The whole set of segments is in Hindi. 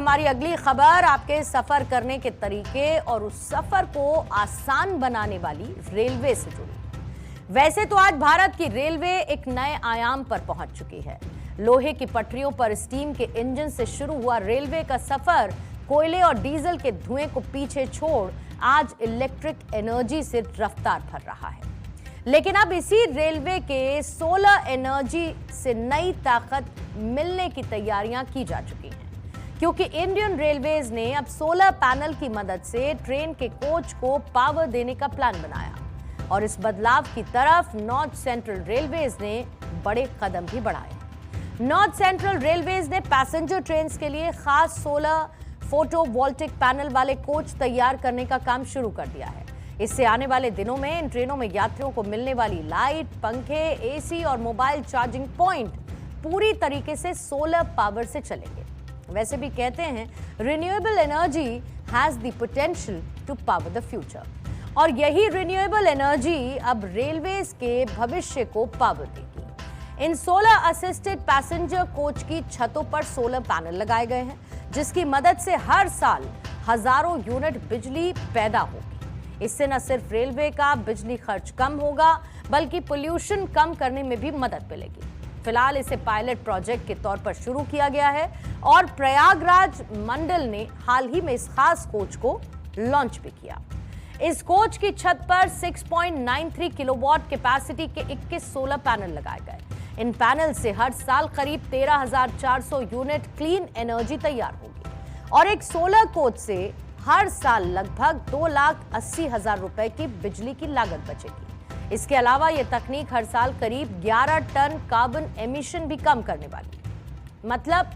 हमारी अगली खबर आपके सफर करने के तरीके और उस सफर को आसान बनाने वाली रेलवे से जुड़ी। वैसे तो आज भारत की रेलवे एक नए आयाम पर पहुंच चुकी है। लोहे की पटरियों पर स्टीम के इंजन से शुरू हुआ रेलवे का सफर कोयले और डीजल के धुएं को पीछे छोड़ आज इलेक्ट्रिक एनर्जी से रफ्तार भर रहा है। लेकिन अब इसी रेलवे के सोलर एनर्जी से नई ताकत मिलने की तैयारियां की जा चुकी हैं, क्योंकि इंडियन रेलवेज ने अब सोलर पैनल की मदद से ट्रेन के कोच को पावर देने का प्लान बनाया और इस बदलाव की तरफ नॉर्थ सेंट्रल रेलवेज ने बड़े कदम भी बढ़ाए। नॉर्थ सेंट्रल रेलवेज ने पैसेंजर ट्रेन के लिए खास सोलर फोटोवोल्टिक पैनल वाले कोच तैयार करने का काम शुरू कर दिया है। इससे आने वाले दिनों में इन ट्रेनों में यात्रियों को मिलने वाली लाइट, पंखे, एसी और मोबाइल चार्जिंग पॉइंट पूरी तरीके से सोलर पावर से चलेंगे। वैसे भी कहते हैं renewable energy has the potential to power the future, और यही रिन्यूएबल एनर्जी अब रेलवेज के भविष्य को पावर देगी। इन सोलर असिस्टेड पैसेंजर कोच की छतों पर सोलर पैनल लगाए गए हैं, जिसकी मदद से हर साल हजारों यूनिट बिजली पैदा होगी। इससे न सिर्फ रेलवे का बिजली खर्च कम होगा, बल्कि पोल्यूशन कम करने में भी मदद मिलेगी। फिलहाल इसे पायलट प्रोजेक्ट के तौर पर शुरू किया गया है और प्रयागराज मंडल ने हाल ही में इस खास कोच को लॉन्च भी किया। इस कोच की छत पर 6.93 किलोवाट कैपेसिटी के 21 सोलर पैनल लगाए गए। इन पैनल से हर साल करीब 13,400 यूनिट क्लीन एनर्जी तैयार होगी और एक सोलर कोच से हर साल लगभग 2,80,000 रुपए की बिजली की लागत बचेगी। इसके अलावा यह तकनीक हर साल करीब 11 टन कार्बन एमिशन भी कम करने वाली है। मतलब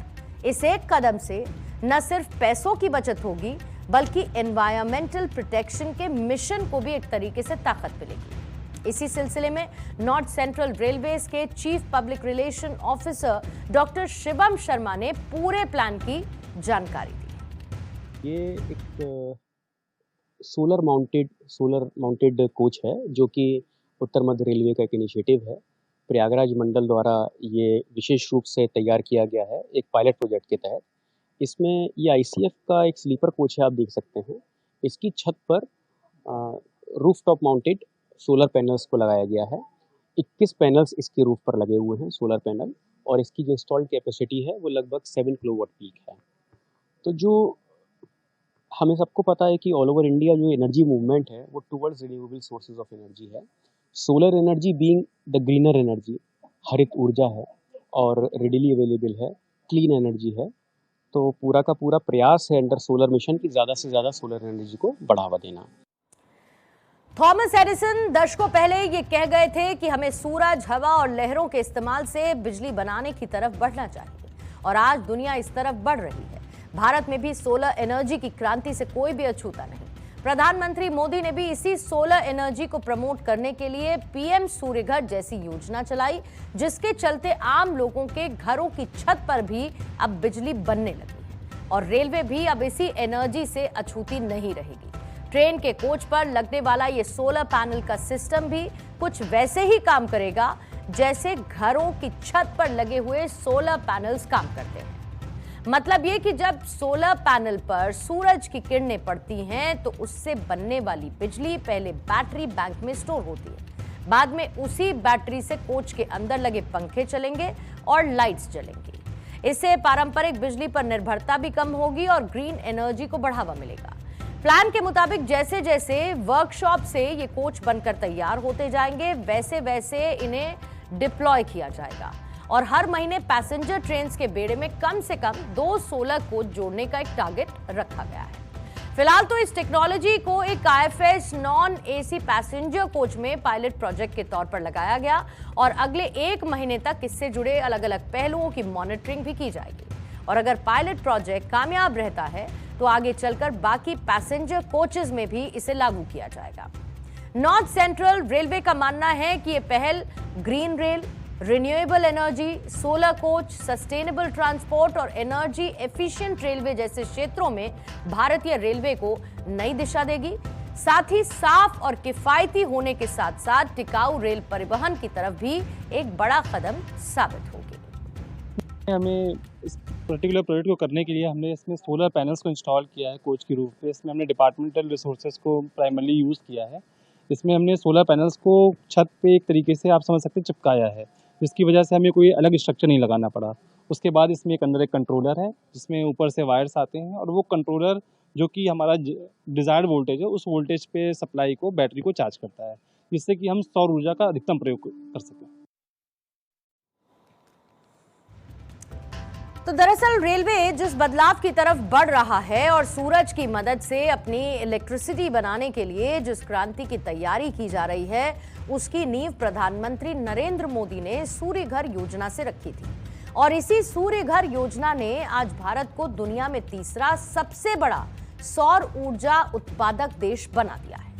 इस एक कदम से न सिर्फ पैसों की बचत होगी, बल्कि एनवायरमेंटल प्रोटेक्शन के मिशन को भी एक तरीके से ताकत मिलेगी। इसी सिलसिले में नॉर्थ सेंट्रल रेलवेज के chief public relation officer doctor Shivam Sharma ने पूरे प्लान की जानकारी दी। ये एक सोलर माउंटेड कोच है, जो कि उत्तर मध्य रेलवे का एक इनिशिएटिव है। प्रयागराज मंडल द्वारा ये विशेष रूप से तैयार किया गया है एक पायलट प्रोजेक्ट के तहत। इसमें ये आईसीएफ का एक स्लीपर कोच है, आप देख सकते हैं। इसकी छत पर roof top mounted solar panels को लगाया गया है। 21 पैनल्स इसके रूफ पर लगे हुए हैं, सोलर पैनल, और इसकी जो इंस्टॉल्ड कैपेसिटी है वो लगभग 7 किलोवाट पीक है। तो जो हमें सबको पता है कि ऑल ओवर इंडिया जो एनर्जी मूवमेंट है वो towards renewable sources of energy है। Solar energy being the greener energy, हरित ऊर्जा है और रेडिली अवेलेबल है, क्लीन एनर्जी है। तो पूरा का पूरा प्रयास है अंडर सोलर मिशन की ज़्यादा से ज़्यादा सोलर एनर्जी को बढ़ावा देना। थॉमस एडिसन दशकों पहले ये कह गए थे कि हमें सूरज, हवा और लहरों के इस्तेमाल से बिजली बनाने की तरफ बढ़ना चाहिए, और आज दुनिया इस तरफ बढ़ रही है। भारत में भी सोलर एनर्जी की क्रांति से कोई भी अछूता नहीं। प्रधानमंत्री मोदी ने भी इसी सोलर एनर्जी को प्रमोट करने के लिए पीएम सूर्यघर जैसी योजना चलाई, जिसके चलते आम लोगों के घरों की छत पर भी अब बिजली बनने लगी है। और रेलवे भी अब इसी एनर्जी से अछूती नहीं रहेगी। ट्रेन के कोच पर लगने वाला ये सोलर पैनल का सिस्टम भी कुछ वैसे ही काम करेगा जैसे घरों की छत पर लगे हुए सोलर पैनल्स काम करते हैं। मतलब ये कि जब सोलर पैनल पर सूरज की किरणें पड़ती हैं तो उससे बनने वाली बिजली पहले बैटरी बैंक में स्टोर होती है। बाद में उसी बैटरी से कोच के अंदर लगे पंखे चलेंगे और लाइट्स जलेंगी। इससे पारंपरिक बिजली पर निर्भरता भी कम होगी और ग्रीन एनर्जी को बढ़ावा मिलेगा। प्लान के मुताबिक जैसे जैसे वर्कशॉप से ये कोच बनकर तैयार होते जाएंगे, वैसे वैसे इन्हें डिप्लॉय किया जाएगा और हर महीने पैसेंजर ट्रेन के बेड़े में कम से कम 2 सोलर कोच जोड़ने का एक टारगेट रखा गया है। फिलहाल तो इस टेक्नोलॉजी को एक IFS non AC passenger coach में पायलट प्रोजेक्ट के तौर पर लगाया गया और अगले 1 महीने तक इससे जुड़े अलग अलग पहलुओं की मॉनिटरिंग भी की जाएगी। और अगर पायलट प्रोजेक्ट कामयाब रहता है तो आगे चलकर बाकी पैसेंजर कोचेज में भी इसे लागू किया जाएगा। नॉर्थ सेंट्रल रेलवे का मानना है कि यह पहल green rail, renewable energy, solar coach, sustainable transport और एनर्जी एफिशिएंट रेलवे जैसे क्षेत्रों में भारतीय रेलवे को नई दिशा देगी। साथ ही साफ और किफायती होने के साथ साथ टिकाऊ रेल परिवहन की तरफ भी एक बड़ा कदम साबित होगी। हमें इस पर्टिकुलर प्रोजेक्ट को करने के लिए हमने इसमें सोलर पैनल्स को इंस्टॉल किया है कोच की रूप पे। इसमें हमने डिपार्टमेंटल रिसोर्सेज को प्राइमरली यूज़ किया है। इसमें हमने सोलर पैनल्स को छत पे एक तरीके से आप समझ सकते हैं चिपकाया है, जिसकी वजह से हमें कोई अलग स्ट्रक्चर नहीं लगाना पड़ा। उसके बाद इसमें एक अंदर एक कंट्रोलर है जिसमें ऊपर से वायर्स आते हैं और वो कंट्रोलर जो कि हमारा डिज़ायर्ड वोल्टेज है उस वोल्टेज पे सप्लाई को बैटरी को चार्ज करता है, जिससे कि हम सौर ऊर्जा का अधिकतम प्रयोग कर सकें। तो दरअसल रेलवे जिस बदलाव की तरफ बढ़ रहा है और सूरज की मदद से अपनी इलेक्ट्रिसिटी बनाने के लिए जिस क्रांति की तैयारी की जा रही है, उसकी नींव प्रधानमंत्री नरेंद्र मोदी ने सूर्य घर योजना से रखी थी। और इसी सूर्य घर योजना ने आज भारत को दुनिया में तीसरा सबसे बड़ा सौर ऊर्जा उत्पादक देश बना दिया है।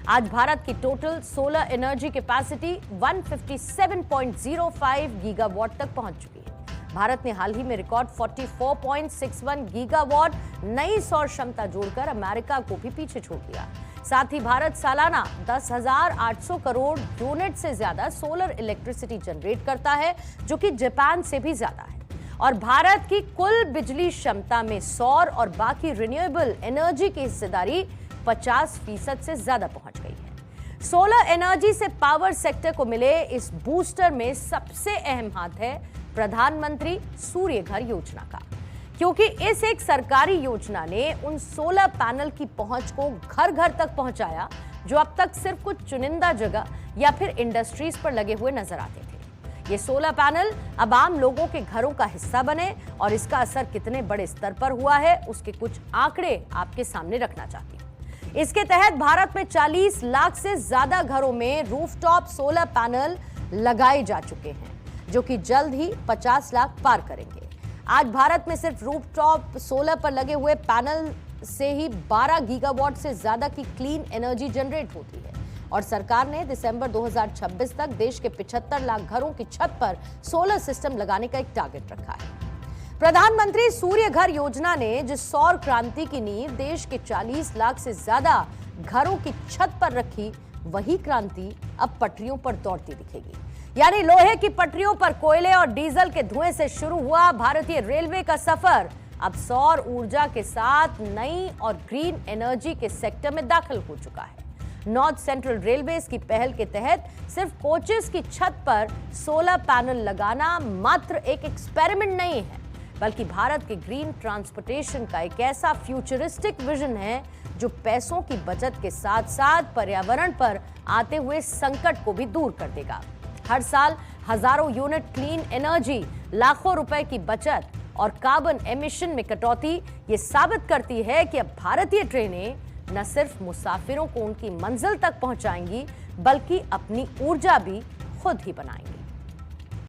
आज भारत की total solar energy capacity 157.05 gigawatt तक पहुंच चुकी है। भारत ने हाल ही में रिकॉर्ड 44.61 गीगावाट नई सौर क्षमता जोड़कर अमेरिका को भी पीछे छोड़ दिया। साथ ही भारत सालाना 10,800 करोड़ यूनिट से ज्यादा सोलर इलेक्ट्रिसिटी जनरेट करता है, जो कि जापान से भी ज्यादा है। और भारत की कुल बिजली क्षमता में सौर और बाकी रिन्यूएबल एनर्जी की हिस्सेदारी 50% से ज्यादा पहुंच गई है। सोलर एनर्जी से पावर सेक्टर को मिले इस बूस्टर में सबसे अहम हाथ है प्रधानमंत्री सूर्य घर योजना का, क्योंकि इस एक सरकारी योजना ने उन सोलर पैनल की पहुंच को घर घर तक पहुंचाया जो अब तक सिर्फ कुछ चुनिंदा जगह या फिर इंडस्ट्रीज पर लगे हुए नजर आते थे। ये सोलर पैनल अब आम लोगों के घरों का हिस्सा बने और इसका असर कितने बड़े स्तर पर हुआ है उसके कुछ आंकड़े आपके सामने रखना चाहती हूं। इसके तहत भारत में 40 लाख से ज्यादा घरों में रूफटॉप सोलर पैनल लगाए जा चुके हैं, जो कि जल्द ही 50 लाख पार करेंगे। आज भारत में सिर्फ रूफटॉप सोलर पर लगे हुए पैनल से ही 12 गीगावाट से ज्यादा की क्लीन एनर्जी जनरेट होती है और सरकार ने दिसंबर 2026 तक देश के 75 लाख घरों की छत पर सोलर सिस्टम लगाने का एक टारगेट रखा है। प्रधानमंत्री सूर्य घर योजना ने जिस सौर क्रांति की नींव देश के 40 लाख से ज्यादा घरों की छत पर रखी, वही क्रांति अब पटरियों पर दौड़ती दिखेगी। यानी लोहे की पटरियों पर कोयले और डीजल के धुएं से शुरू हुआ भारतीय रेलवे का सफर अब सौर ऊर्जा के साथ नई और ग्रीन एनर्जी के सेक्टर में दाखिल हो चुका है। नॉर्थ सेंट्रल रेलवे की पहल के तहत सिर्फ कोचेस की छत पर सोलर पैनल लगाना मात्र एक एक्सपेरिमेंट नहीं है, बल्कि भारत के ग्रीन ट्रांसपोर्टेशन का एक ऐसा फ्यूचरिस्टिक विजन है जो पैसों की बचत के साथ साथ पर्यावरण पर आते हुए संकट को भी दूर कर देगा। हर साल हजारों यूनिट क्लीन एनर्जी, लाखों रुपए की बचत और कार्बन एमिशन में कटौती ये साबित करती है कि अब भारतीय ट्रेनें न सिर्फ मुसाफिरों को उनकी मंजिल तक पहुंचाएंगी, बल्कि अपनी ऊर्जा भी खुद ही बनाएंगी।